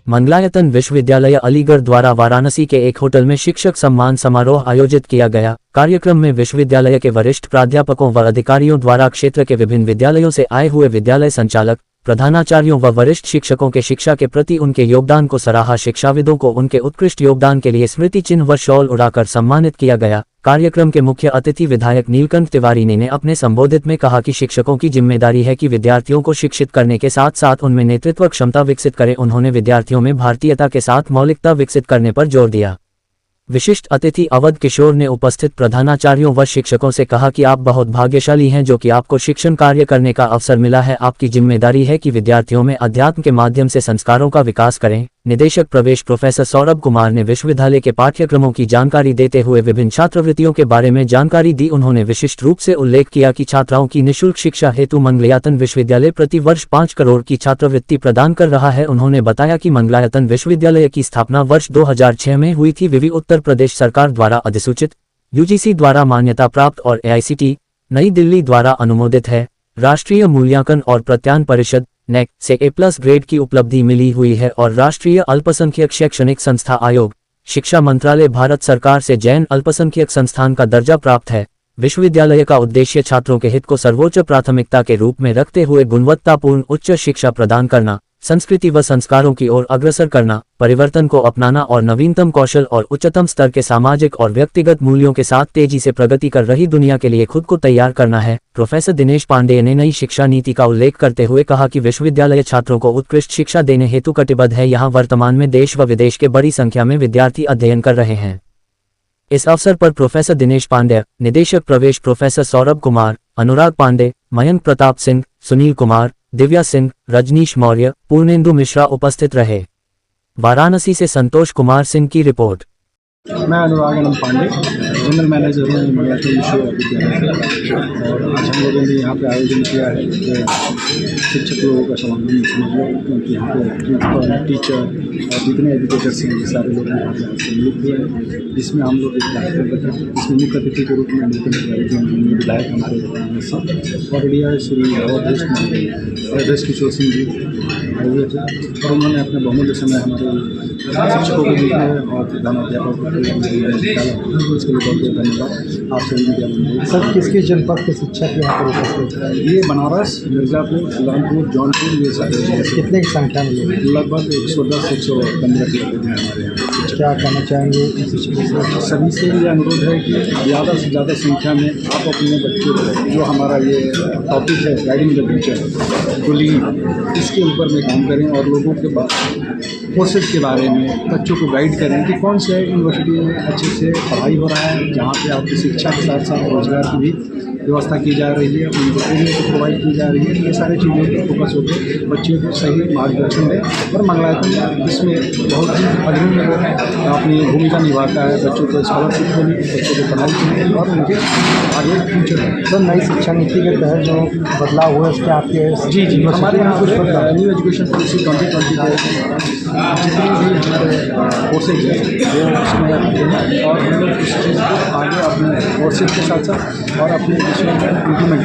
मंगलायतन विश्वविद्यालय अलीगढ़ द्वारा वाराणसी के एक होटल में शिक्षक सम्मान समारोह आयोजित किया गया। कार्यक्रम में विश्वविद्यालय के वरिष्ठ प्राध्यापकों व अधिकारियों द्वारा क्षेत्र के विभिन्न विद्यालयों से आए हुए विद्यालय संचालक, प्रधानाचार्यों व वरिष्ठ शिक्षकों के शिक्षा के प्रति उनके योगदान को सराहा। शिक्षाविदों को उनके उत्कृष्ट योगदान के लिए स्मृति चिन्ह व शॉल उड़ाकर सम्मानित किया गया। कार्यक्रम के मुख्य अतिथि विधायक नीलकंठ तिवारी ने अपने संबोधित में कहा कि शिक्षकों की जिम्मेदारी है कि विद्यार्थियों को शिक्षित करने के साथ साथ उनमें नेतृत्व क्षमता विकसित करें। उन्होंने विद्यार्थियों में भारतीयता के साथ मौलिकता विकसित करने पर जोर दिया। विशिष्ट अतिथि अवध किशोर ने उपस्थित प्रधानाचार्यों व शिक्षकों से कहा कि आप बहुत भाग्यशाली हैं जो कि आपको शिक्षण कार्य करने का अवसर मिला है। आपकी जिम्मेदारी है कि विद्यार्थियों में अध्यात्म के माध्यम से संस्कारों का विकास करें। निदेशक प्रवेश प्रोफेसर सौरभ कुमार ने विश्वविद्यालय के पाठ्यक्रमों की जानकारी देते हुए विभिन्न छात्रवृत्तियों के बारे में जानकारी दी। उन्होंने विशिष्ट रूप से उल्लेख किया कि छात्राओं की निःशुल्क शिक्षा हेतु मंगलायतन विश्वविद्यालय प्रति वर्ष 5 करोड़ की छात्रवृत्ति प्रदान कर रहा है। उन्होंने बताया कि मंगलायतन विश्वविद्यालय की स्थापना वर्ष 2006 में हुई थी। विवि उत्तर प्रदेश सरकार द्वारा अधिसूचित, यूजीसी द्वारा मान्यता प्राप्त और एआईसीटी नई दिल्ली द्वारा अनुमोदित है। राष्ट्रीय मूल्यांकन और प्रत्यायन परिषद नेक से A+ ग्रेड की उपलब्धि मिली हुई है और राष्ट्रीय अल्पसंख्यक शैक्षणिक संस्था आयोग, शिक्षा मंत्रालय भारत सरकार से जैन अल्पसंख्यक संस्थान का दर्जा प्राप्त है। विश्वविद्यालय का उद्देश्य छात्रों के हित को सर्वोच्च प्राथमिकता के रूप में रखते हुए गुणवत्तापूर्ण उच्च शिक्षा प्रदान करना, संस्कृति व संस्कारों की ओर अग्रसर करना, परिवर्तन को अपनाना और नवीनतम कौशल और उच्चतम स्तर के सामाजिक और व्यक्तिगत मूल्यों के साथ तेजी से प्रगति कर रही दुनिया के लिए खुद को तैयार करना है। प्रोफेसर दिनेश पांडेय ने नई शिक्षा नीति का उल्लेख करते हुए कहा कि विश्वविद्यालय छात्रों को उत्कृष्ट शिक्षा देने हेतु कटिबद्ध है। यहाँ वर्तमान में देश व विदेश के बड़ी संख्या में विद्यार्थी अध्ययन कर रहे हैं। इस अवसर पर प्रोफेसर दिनेश पांडेय, निदेशक प्रवेश प्रोफेसर सौरभ कुमार, अनुराग पांडे, मयंक प्रताप सिंह, सुनील कुमार, दिव्या सिंह, रजनीश मौर्य, पूर्णेंदु मिश्रा उपस्थित रहे। वाराणसी से संतोष कुमार सिंह की रिपोर्ट। मैं अनुराग पांडे, जनरल मैनेजर हूँ मंगलायतन विश्वविद्यालय का। और आज हम लोगों ने यहाँ पे आयोजन किया है शिक्षक लोगों का सम्मान समझ लो, क्योंकि यहाँ पे प्रिंसिपल, टीचर और जितने एजुकेटर्स हैं ये सारे लोग यहाँ पे सम्मिलित हुए हैं, जिसमें हम लोग एक कार्यक्रम रखे। इसमें मुख्य अतिथि के रूप में नीलकंठ तिवारी जी विधायक हमारे और श्री अवध किशोर सिंह जी आए हुए थे और उन्होंने अपने बहुमूल्य समय हमारे शिक्षकों को दी है और प्रधानाध्यापक को इसके लिए बहुत बहुत धन्यवाद। आप सभी मीडिया में सर किसके जनपद के शिक्षक यहाँ पर उपस्थित हैं? ये बनारस, मिर्ज़ापुर, सुल्तानपुर, जौनपुर, ये सारे कितने की संख्या में लोग? लगभग 110-115 के लोग हैं हमारे यहाँ। क्या कहना चाहेंगे सभी से ये अनुरोध है कि ज़्यादा से ज़्यादा संख्या में आप अपने बच्चों को, जो हमारा ये टॉपिक है गाइडिंग द टीचर बुलिंग, इसके ऊपर में काम करें और लोगों के कोर्सेज के बारे में बच्चों को गाइड करें कि कौन से यूनिवर्सिटी में अच्छे से पढ़ाई हो रहा है, जहाँ पे आपकी शिक्षा के साथ साथ रोजगार की भी व्यवस्था की जा रही है, उनको ट्रेनिंग प्रोवाइड की जा रही है। ये सारी चीज़ों पर फोकस होकर बच्चों को सही मार्गदर्शन दें और मंगलायतन इसमें बहुत ही अग्रणी अपनी भूमिका निभाता है। बच्चों को स्कॉलरशिप मिली, बच्चों को पढ़ाई की और उनके आगे फ्यूचर। सर नई शिक्षा नीति के तहत जो बदलाव हुआ उसके आपके जी हमारे यहाँ कुछ न्यू एजुकेशन पॉलिसी 2020 के जितनी भी हमारे कोर्सेज हैं वो उसमें और हम लोग इस चीज़ को आगे अपने कोर्सेज के साथ साथ और अपने इम्प्लीमेंट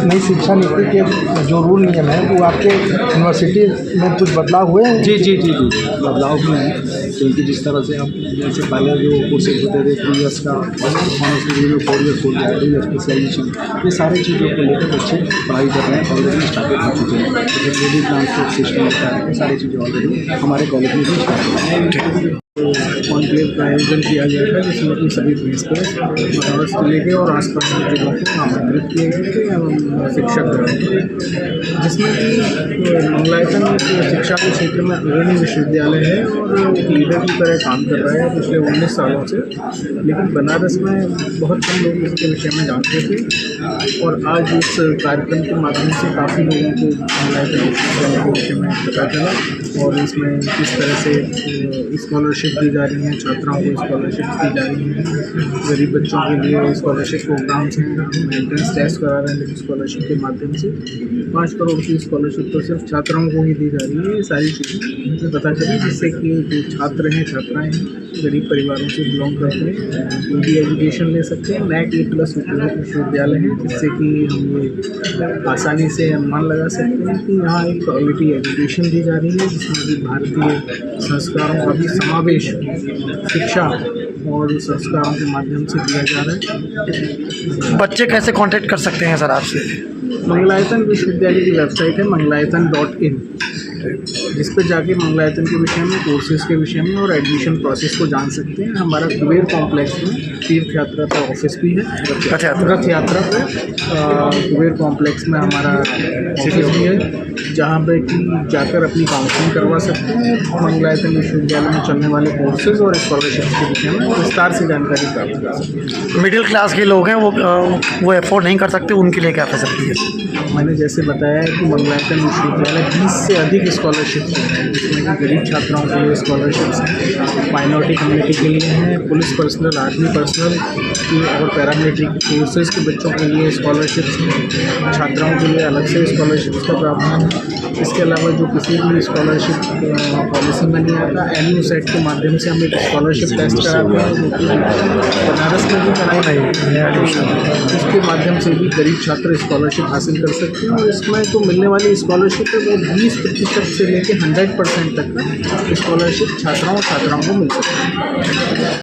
नई शिक्षा नीति के जो रूल नियम है वो आपके यूनिवर्सिटी में कुछ बदलाव हुए हैं? जी बदलाव हुए हैं, क्योंकि जिस तरह से आप जैसे पहले जो कोर्सेज होते थे 3 इयर्स का, 4 इयर्स हो गया, 2 इयर्स स्पेशलाइजेशन, ये सारी चीज़ों को लेकर बच्चे पढ़ाई कर रहे हैं। ऑलरेडी स्टार्टेड हो चुके हैं, जैसे क्रेडिट ट्रांसफर सिस्टम होता है, ये सारी चीज़ें ऑलरेडी हमारे कॉलेज में भी स्टार्ट है। कॉन्क्लेव का आयोजन किया गया था, जिसमें कि सभी प्रिंसिपल बनारस जिले के और आसपास के जिलों को आमंत्रित किए गए थे एवं शिक्षक रहे, जिसमें कि मंगलायतन शिक्षा के क्षेत्र में अग्रणी विश्वविद्यालय है और एक लीडर की तरह काम कर रहा है पिछले 19 सालों से। लेकिन बनारस में बहुत कम लोग इसके विषय में जानते थे और आज इस कार्यक्रम के माध्यम से काफ़ी लोगों को मंगलायतन विश्वविद्यालय के विषय में पता चला और इसमें किस तरह से स्कॉलरशिप दी जा रही हैं, छात्राओं को स्कॉलरशिप दी जा रही हैं, गरीब बच्चों के लिए स्कॉलरशिप प्रोग्राम्स हैं, हम एंट्रेंस टेस्ट करा रहे हैं स्कॉलरशिप के माध्यम से। 5 करोड़ की स्कॉलरशिप तो सिर्फ छात्राओं को ही दी जा रही है। ये सारी चीज़ें पता चली, जिससे कि जो छात्र हैं, छात्राएँ हैं, गरीब परिवारों से बिलोंग करते हैं वो भी एजुकेशन ले सकते हैं। NAC A+ विश्वविद्यालय है, जिससे कि हम ये आसानी से अनुमान लगा सकते हैं कि यहाँ एक क्वालिटी एजुकेशन दी जा रही है, जिसमें कि भारतीय संस्कारों का भी समावेश शिक्षा और संस्कारों के माध्यम से किया जा रहा है। बच्चे कैसे कांटेक्ट कर सकते हैं सर आपसे? मंगलायतन विश्वविद्यालय की वेबसाइट है मंगलायतन.in, जिस पर जाके मंगलायतन के विषय में, कोर्सेज के विषय में और एडमिशन प्रोसेस को जान सकते हैं। हमारा कुबेर कॉम्प्लेक्स में तीर्थ यात्रा का ऑफिस भी है, रथ यात्रा पे कुबेर कॉम्प्लेक्स में हमारा ऑफिस भी है, जहाँ पे कि जाकर अपनी काउंसलिंग करवा सकते हैं। मंगलायतन विश्वविद्यालय में चलने वाले कोर्सेज और स्कॉलरशिप के विषय में विस्तार से जानकारी प्राप्त कर सकते हैं। मिडिल क्लास के लोग हैं वो अफोर्ड नहीं कर सकते, उनके लिए क्या फैसिलिटी है? मैंने जैसे बताया है कि मंगलायतन विश्वविद्यालय 20 से अधिक स्कॉलरशिप्स हैं, जिसमें कि गरीब छात्राओं के लिए स्कॉलरशिप्स हैं, माइनॉरिटी कम्युनिटी के लिए हैं, पुलिस पर्सनल, आर्मी पर्सनल और पैरामिलिट्री फोर्सेस के बच्चों के लिए स्कॉलरशिप्स हैं, छात्राओं के लिए अलग से स्कॉलरशिप्स का प्रावधान है। इसके अलावा जो किसी भी स्कॉलरशिप पॉलिसी में नहीं आता, NUSET के माध्यम से हम एक स्कॉलरशिप टेस्ट कराते हैं, जो कि बनारस में भी कराई, उसके माध्यम से भी गरीब छात्र स्कॉलरशिप हासिल कर सकते हैं। और इसमें तो मिलने वाली स्कॉलरशिप है वो 20% से लेकर 100% तक का स्कॉलरशिप छात्राओं को मिल सकती है।